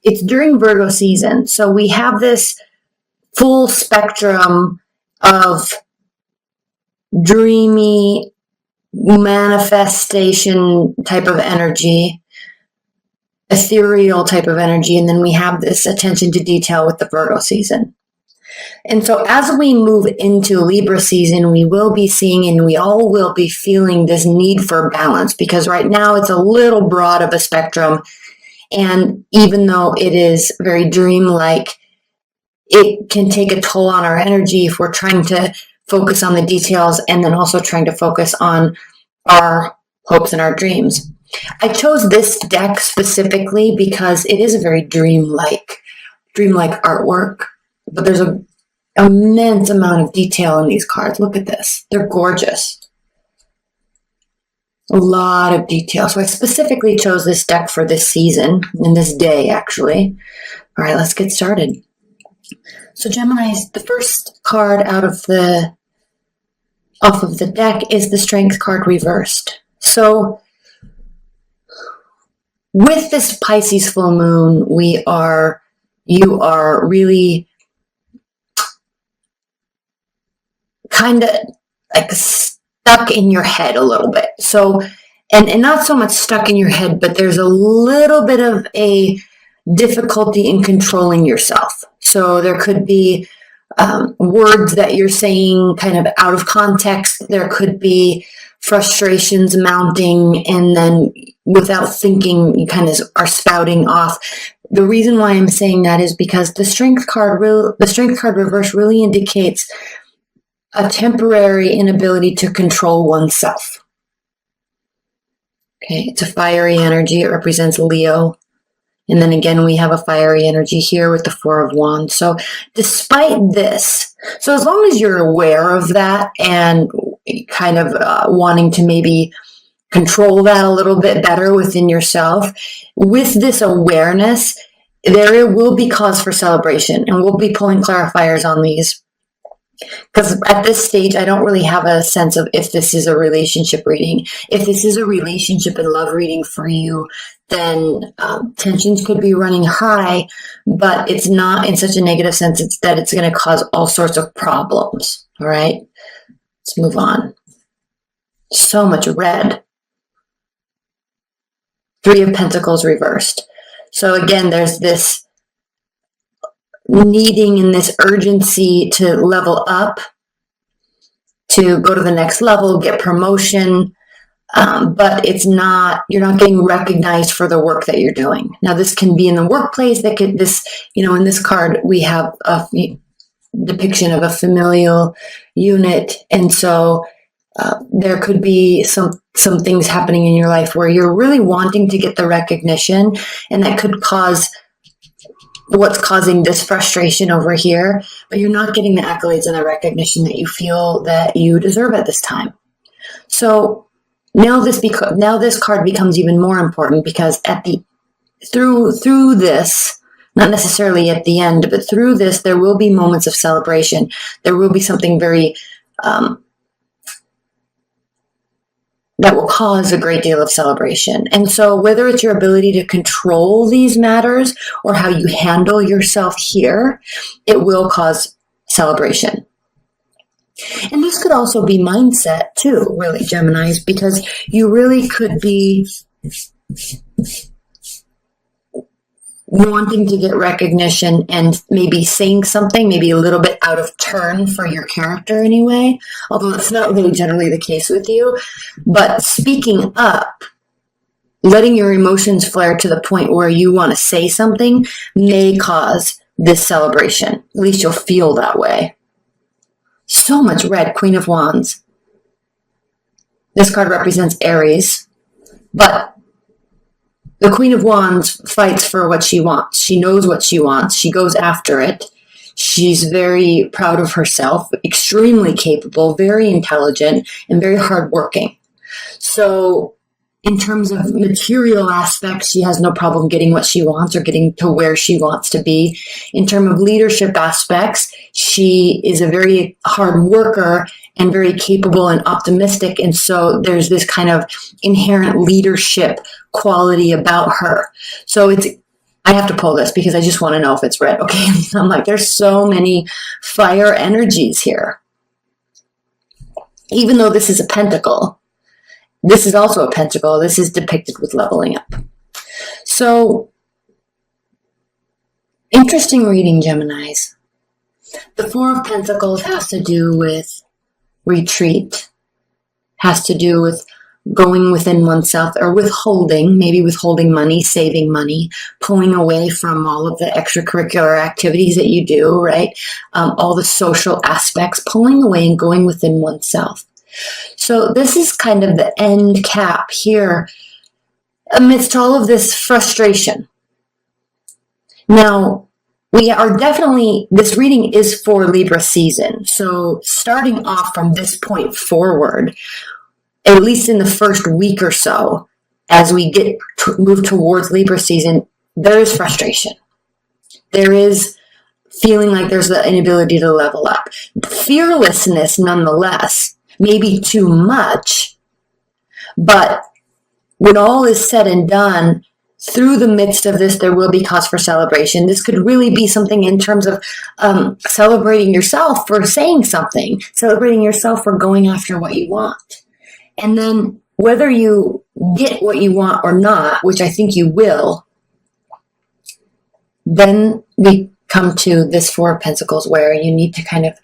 it's during Virgo season. So we have this full spectrum of dreamy manifestation type of energy, ethereal type of energy, and then we have this attention to detail with the Virgo season. And so as we move into Libra season, we will be seeing and we all will be feeling this need for balance, because right now it's a little broad of a spectrum. And even though it is very dreamlike, it can take a toll on our energy if we're trying to focus on the details and then also trying to focus on our hopes and our dreams. I chose this deck specifically because it is a very dreamlike artwork, but there's an immense amount of detail in these cards. Look at this. They're gorgeous. A lot of detail. So I specifically chose this deck for this season and this day, actually. All right, let's get started. So Gemini's, the first card off of the deck is the Strength card reversed. So with this Pisces full moon, you are really kind of like stuck in your head a little bit. So, and not so much stuck in your head, but there's a little bit of a difficulty in controlling yourself. So there could be words that you're saying kind of out of context. There could be frustrations mounting, and then without thinking, you kind of are spouting off. The reason why I'm saying that is because the Strength card reverse really indicates a temporary inability to control oneself. Okay, it's a fiery energy. It represents Leo. And then again, we have a fiery energy here with the Four of Wands. So despite this, so as long as you're aware of that and kind of wanting to maybe control that a little bit better within yourself, with this awareness, there will be cause for celebration. And we'll be pulling clarifiers on these, because at this stage, I don't really have a sense of if this is a relationship reading. If this is a relationship and love reading for you, then tensions could be running high, but it's not in such a negative sense that it's going to cause all sorts of problems. All right, let's move on. So much red. Three of Pentacles reversed. So again, there's this needing and this urgency to level up, to go to the next level, get promotion, but you're not getting recognized for the work that you're doing. Now, this can be in the workplace. In this card, we have a depiction of a familial unit. And so there could be some things happening in your life where you're really wanting to get the recognition, and that could cause what's causing this frustration over here, but you're not getting the accolades and the recognition that you feel that you deserve at this time. So now this card becomes even more important, because through this, not necessarily at the end, but through this, there will be moments of celebration. There will be something very that will cause a great deal of celebration. And so whether it's your ability to control these matters or how you handle yourself here, it will cause celebration. And this could also be mindset too, really, Geminis, because you really could be wanting to get recognition and maybe saying something maybe a little bit out of turn for your character anyway, although that's not really generally the case with you. But speaking up, letting your emotions flare to the point where you want to say something may cause this celebration. At least you'll feel that way. So much red, Queen of Wands. This card represents Aries, but the Queen of Wands fights for what she wants. She knows what she wants. She goes after it. She's very proud of herself, extremely capable, very intelligent, and very hardworking. So in terms of material aspects, she has no problem getting what she wants or getting to where she wants to be. In terms of leadership aspects, she is a very hard worker and very capable and optimistic. And so there's this kind of inherent leadership quality about her. So it's I have to pull this because I just want to know if it's red. Okay. I'm like, there's so many fire energies here. Even though this is a pentacle, this is also a pentacle. This is depicted with leveling up. So, interesting reading, Geminis. The Four of Pentacles has to do with retreat, has to do with going within oneself, or withholding, maybe withholding money, saving money, pulling away from all of the extracurricular activities that you do, right? All the social aspects, pulling away and going within oneself. So this is kind of the end cap here amidst all of this frustration. Now, we are definitely, this reading is for Libra season. So starting off from this point forward, at least in the first week or so, as we get move towards Libra season, there is frustration. There is feeling like there's the inability to level up. Fearlessness, nonetheless, maybe too much, but when all is said and done, through the midst of this, there will be cause for celebration. This could really be something in terms of celebrating yourself for saying something, celebrating yourself for going after what you want. And then whether you get what you want or not, which I think you will, then we come to this Four of Pentacles where you need to kind of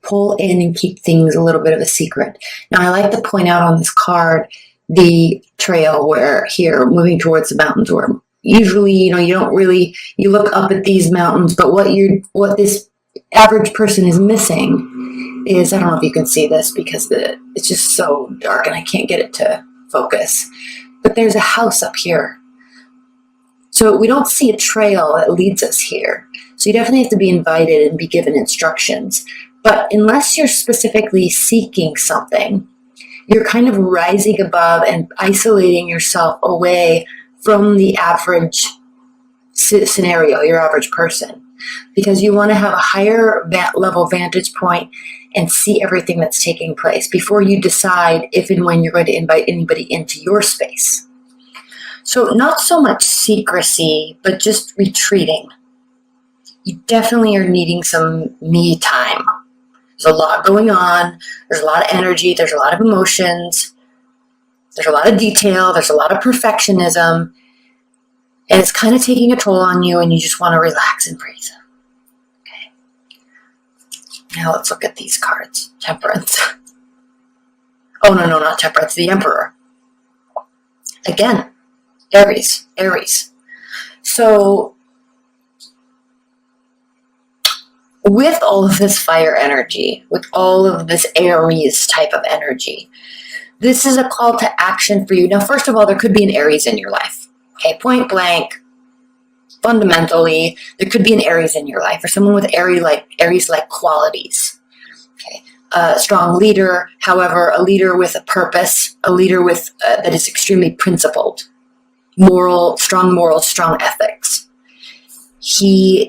pull in and keep things a little bit of a secret. Now, I like to point out on this card the trail where here, moving towards the mountains, where usually, you don't really, you look up at these mountains, but what this average person is missing is, I don't know if you can see this because it's just so dark and I can't get it to focus, but there's a house up here. So we don't see a trail that leads us here. So you definitely have to be invited and be given instructions. But unless you're specifically seeking something, you're kind of rising above and isolating yourself away from the average scenario, your average person, because you want to have a higher level vantage point and see everything that's taking place before you decide if and when you're going to invite anybody into your space. So not so much secrecy, but just retreating. You definitely are needing some me time. There's a lot going on. There's a lot of energy. There's a lot of emotions. There's a lot of detail. There's a lot of perfectionism. And it's kind of taking a toll on you, and you just want to relax and breathe. Okay. Now let's look at these cards. Temperance. Oh, no, not Temperance. The Emperor. Again, Aries. So with all of this fire energy, with all of this Aries type of energy, this is a call to action for you. Now, first of all, there could be an Aries in your life. Okay, point blank, fundamentally, there could be an Aries in your life, or someone with Aries-like qualities. Okay, a strong leader, however, a leader with a purpose, a leader with that is extremely principled, strong morals, strong ethics. He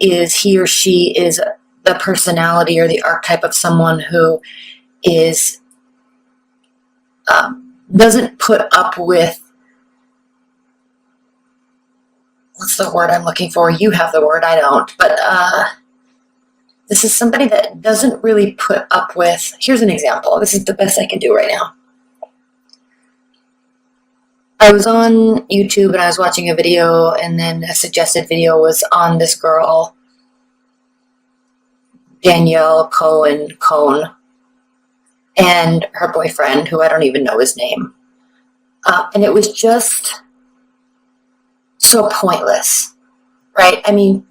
or she is the personality or the archetype of someone who is doesn't put up with, what's the word I'm looking for? You have the word, I don't. But this is somebody that doesn't really put up with, here's an example. This is the best I can do right now. I was on YouTube and I was watching a video, and then a suggested video was on this girl, Danielle Cohn, and her boyfriend, who I don't even know his name. And it was just so pointless, right? I mean,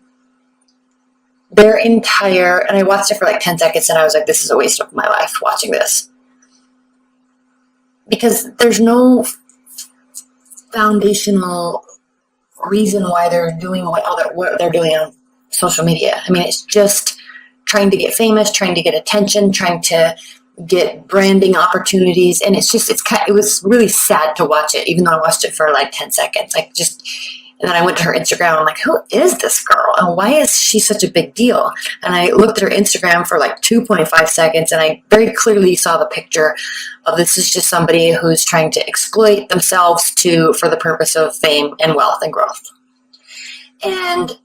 their entire, and I watched it for like 10 seconds and I was like, this is a waste of my life watching this. Because there's no foundational reason why they're doing what they're doing on social media. I mean, it's just trying to get famous, trying to get attention, trying to get branding opportunities, and it was really sad to watch it, even though I watched it for like 10 seconds. And then I went to her Instagram. I'm like, who is this girl? And why is she such a big deal? And I looked at her Instagram for like 2.5 seconds, and I very clearly saw the picture of, this is just somebody who's trying to exploit themselves for the purpose of fame and wealth and growth. and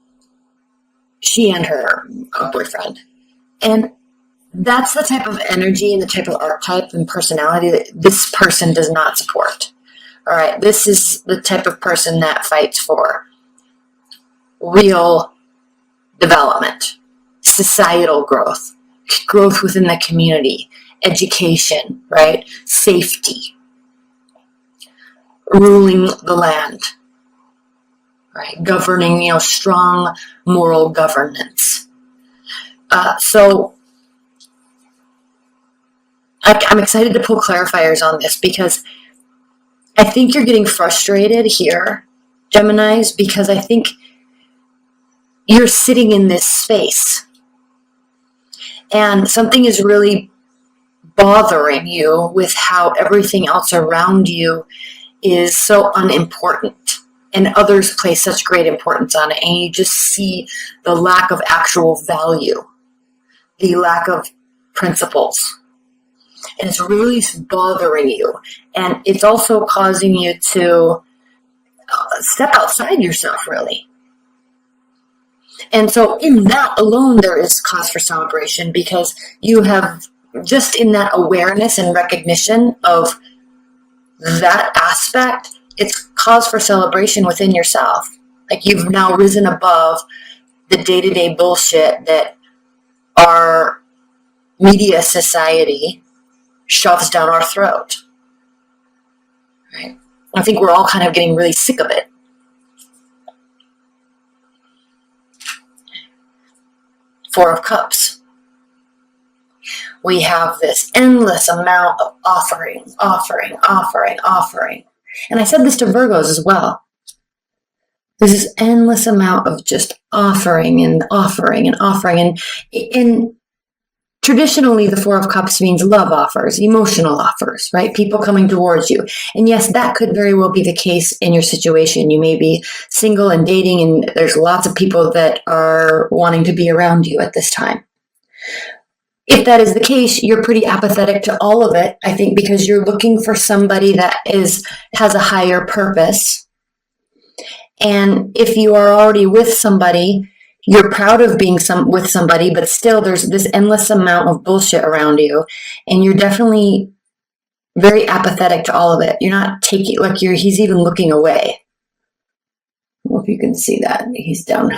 she and her boyfriend. And that's the type of energy and the type of archetype and personality that this person does not support. All right, this is the type of person that fights for real development, societal growth, growth within the community, education, right? Safety, ruling the land, right? Governing, strong moral governance. So I'm excited to pull clarifiers on this because I think you're getting frustrated here, Geminis, because I think you're sitting in this space and something is really bothering you with how everything else around you is so unimportant and others place such great importance on it, and you just see the lack of actual value, the lack of principles. And it's really bothering you. And it's also causing you to step outside yourself, really. And so in that alone, there is cause for celebration because you have just in that awareness and recognition of that aspect, it's cause for celebration within yourself. Like you've now risen above the day-to-day bullshit that our media society shoves down our throat. Right? I think we're all kind of getting really sick of it. Four of Cups. We have this endless amount of offering. And I said this to Virgos as well. There's this endless amount of just offering. And traditionally, the Four of Cups means love offers, emotional offers, right? People coming towards you. And yes, that could very well be the case in your situation. You may be single and dating, and there's lots of people that are wanting to be around you at this time. If that is the case, you're pretty apathetic to all of it, I think, because you're looking for somebody that has a higher purpose. And if you are already with somebody, you're proud of being with somebody, but still there's this endless amount of bullshit around you. And you're definitely very apathetic to all of it. You're not taking, he's even looking away. I don't know if you can see that. He's down.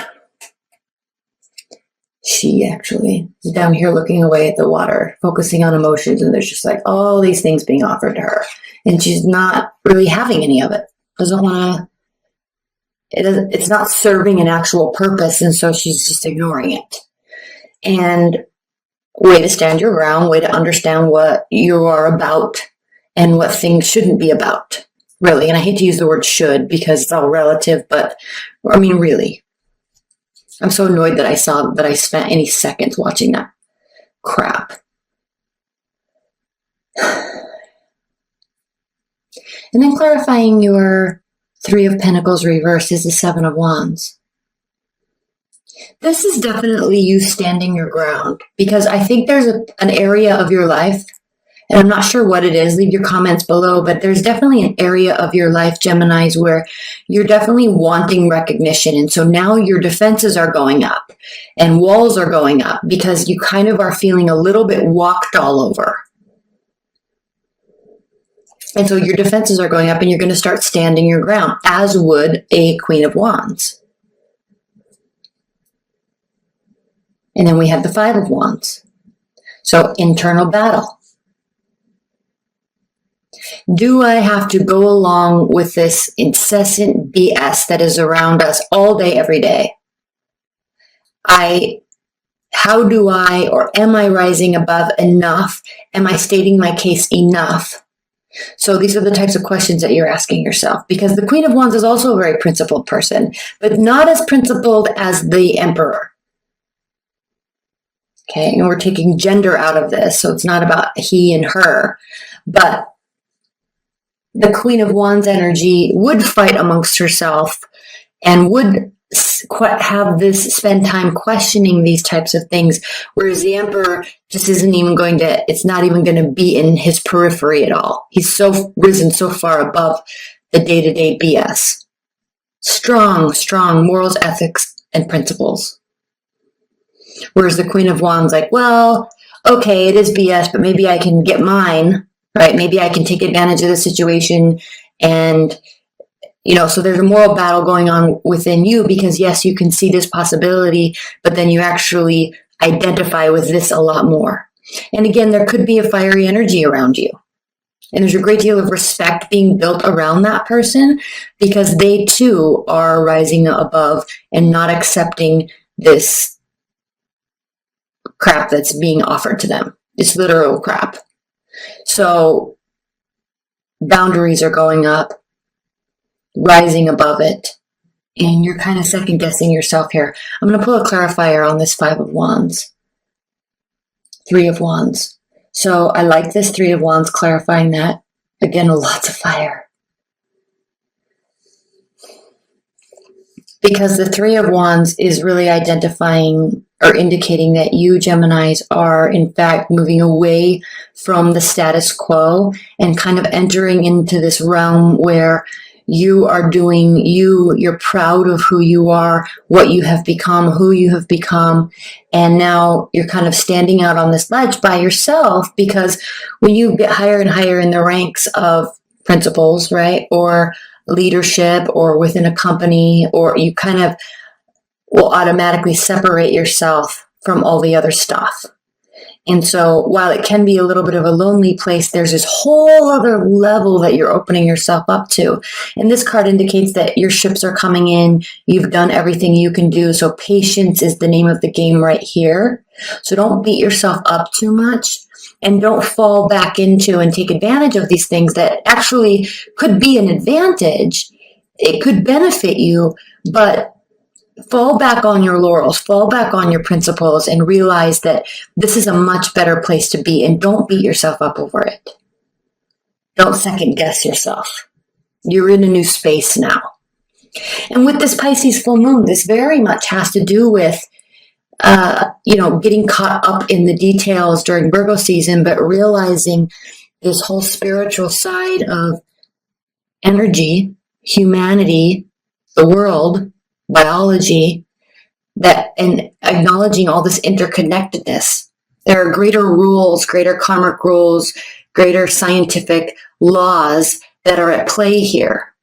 She actually is down here looking away at the water, focusing on emotions. And there's just all these things being offered to her. And she's not really having any of it. Doesn't want to. It's not serving an actual purpose, and so she's just ignoring it. And way to stand your ground, way to understand what you are about and what things shouldn't be about, really. And I hate to use the word should because it's all relative, but I mean, really. I'm so annoyed that I spent any seconds watching that crap. And then clarifying your Three of Pentacles reversed is the Seven of Wands. This is definitely you standing your ground because I think there's an area of your life, and I'm not sure what it is, leave your comments below, but there's definitely an area of your life, Geminis, where you're definitely wanting recognition. And so now your defenses are going up and walls are going up because you kind of are feeling a little bit walked all over. And so your defenses are going up and you're going to start standing your ground, as would a Queen of Wands. And then we have the Five of Wands. So internal battle. Do I have to go along with this incessant BS that is around us all day, every day? How do I, or am I rising above enough? Am I stating my case enough? So these are the types of questions that you're asking yourself, because the Queen of Wands is also a very principled person, but not as principled as the Emperor. Okay, and we're taking gender out of this, so it's not about he and her, but the Queen of Wands energy would fight amongst herself and would spend time questioning these types of things, whereas the Emperor just isn't even it's not even going to be in his periphery at all. He's so risen so far above the day-to-day BS. Strong, strong morals, ethics, and principles. Whereas the Queen of Wands, like, well, okay, it is BS, but maybe I can get mine, right? Maybe I can take advantage of the situation. And, so there's a moral battle going on within you because, yes, you can see this possibility, but then you actually identify with this a lot more. And again, there could be a fiery energy around you. And there's a great deal of respect being built around that person because they too are rising above and not accepting this crap that's being offered to them. It's literal crap. So boundaries are going up, rising above it, and you're kind of second guessing yourself here. I'm going to pull a clarifier on this 5 of Wands, 3 of Wands. So I like this 3 of Wands clarifying that. Again, lots of fire. Because the 3 of Wands is really identifying or indicating that you, Geminis, are in fact moving away from the status quo and kind of entering into this realm where you are doing you, you're proud of who you are, what you have become, who you have become, and now you're kind of standing out on this ledge by yourself because when you get higher and higher in the ranks of principles, right, or leadership or within a company, or you kind of will automatically separate yourself from all the other stuff. And so while it can be a little bit of a lonely place, there's this whole other level that you're opening yourself up to. And this card indicates that your ships are coming in. You've done everything you can do. So patience is the name of the game right here. So don't beat yourself up too much and don't fall back into and take advantage of these things that actually could be an advantage. It could benefit you, but fall back on your laurels, fall back on your principles, and realize that this is a much better place to be, and don't beat yourself up over it. Don't second guess yourself. You're in a new space now. And with this Pisces full moon, this very much has to do with, getting caught up in the details during Virgo season, but realizing this whole spiritual side of energy, humanity, the world, biology, and acknowledging all this interconnectedness. There are greater rules, greater karmic rules, greater scientific laws that are at play here.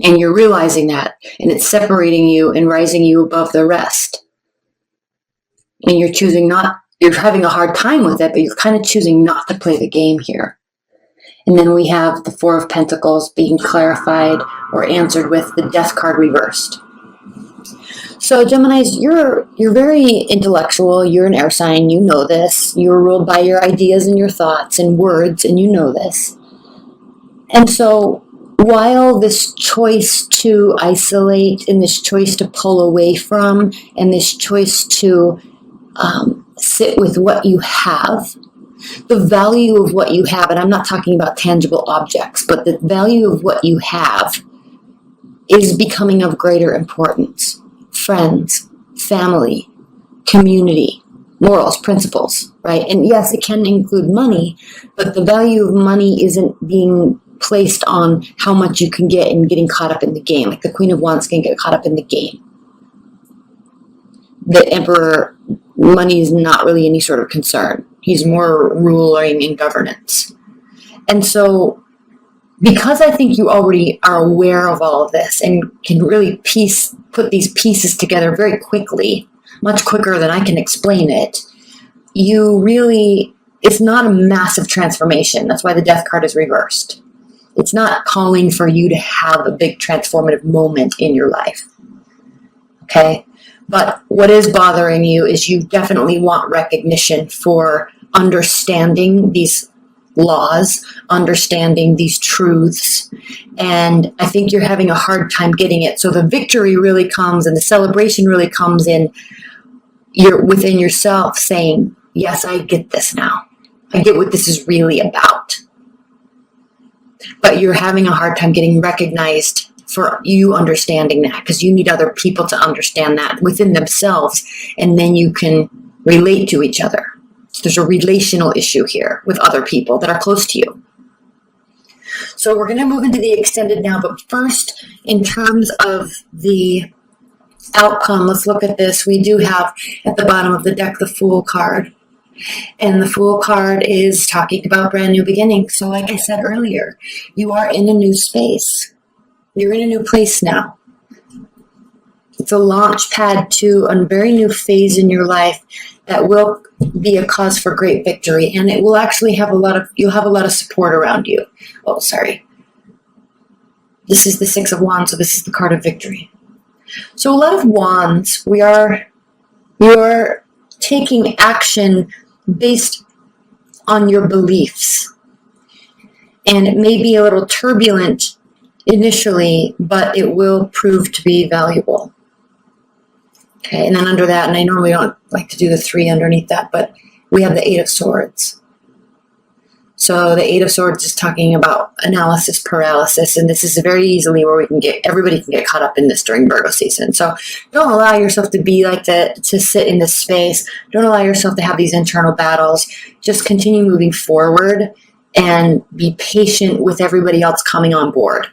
And you're realizing that, and it's separating you and rising you above the rest. And you're having a hard time with it, but you're kind of choosing not to play the game here. And then we have the 4 of Pentacles being clarified or answered with the Death card reversed. So Geminis, you're very intellectual. You're an air sign. You know this. You're ruled by your ideas and your thoughts and words, and you know this. And so while this choice to isolate and this choice to pull away from and this choice to sit with what you have, the value of what you have, and I'm not talking about tangible objects, but the value of what you have is becoming of greater importance. Friends, family, community, morals, principles, right? And yes, it can include money, but the value of money isn't being placed on how much you can get and getting caught up in the game. Like the Queen of Wands can get caught up in the game. The Emperor, money is not really any sort of concern. He's more ruling and governance. And so, because I think you already are aware of all of this and can really put these pieces together very quickly, much quicker than I can explain it, it's not a massive transformation. That's why the Death card is reversed. It's not calling for you to have a big transformative moment in your life. Okay? But what is bothering you is you definitely want recognition for understanding these laws, understanding these truths, and I think you're having a hard time getting it. So the victory really comes and the celebration really comes in you're within yourself saying, yes, I get this now. I get what this is really about. But you're having a hard time getting recognized for you understanding that because you need other people to understand that within themselves, and then you can relate to each other. So there's a relational issue here with other people that are close to you. So we're going to move into the extended now, but first, in terms of the outcome, let's look at this. We do have at the bottom of the deck the Fool card. And the Fool card is talking about brand new beginnings. So like I said earlier, you are in a new space. You're in a new place now. It's a launch pad to a very new phase in your life that will be a cause for great victory. And it will actually have you'll have a lot of support around you. Oh, sorry. This is the Six of Wands, so this is the card of victory. So a lot of wands, you're taking action based on your beliefs. And it may be a little turbulent initially, but it will prove to be valuable. Okay, and then under that, and I normally don't like to do the 3 underneath that, but we have the 8 of Swords. So the 8 of Swords is talking about analysis paralysis, and this is very easily where everybody can get caught up in this during Virgo season. So don't allow yourself to be like that, to sit in this space. Don't allow yourself to have these internal battles. Just continue moving forward and be patient with everybody else coming on board.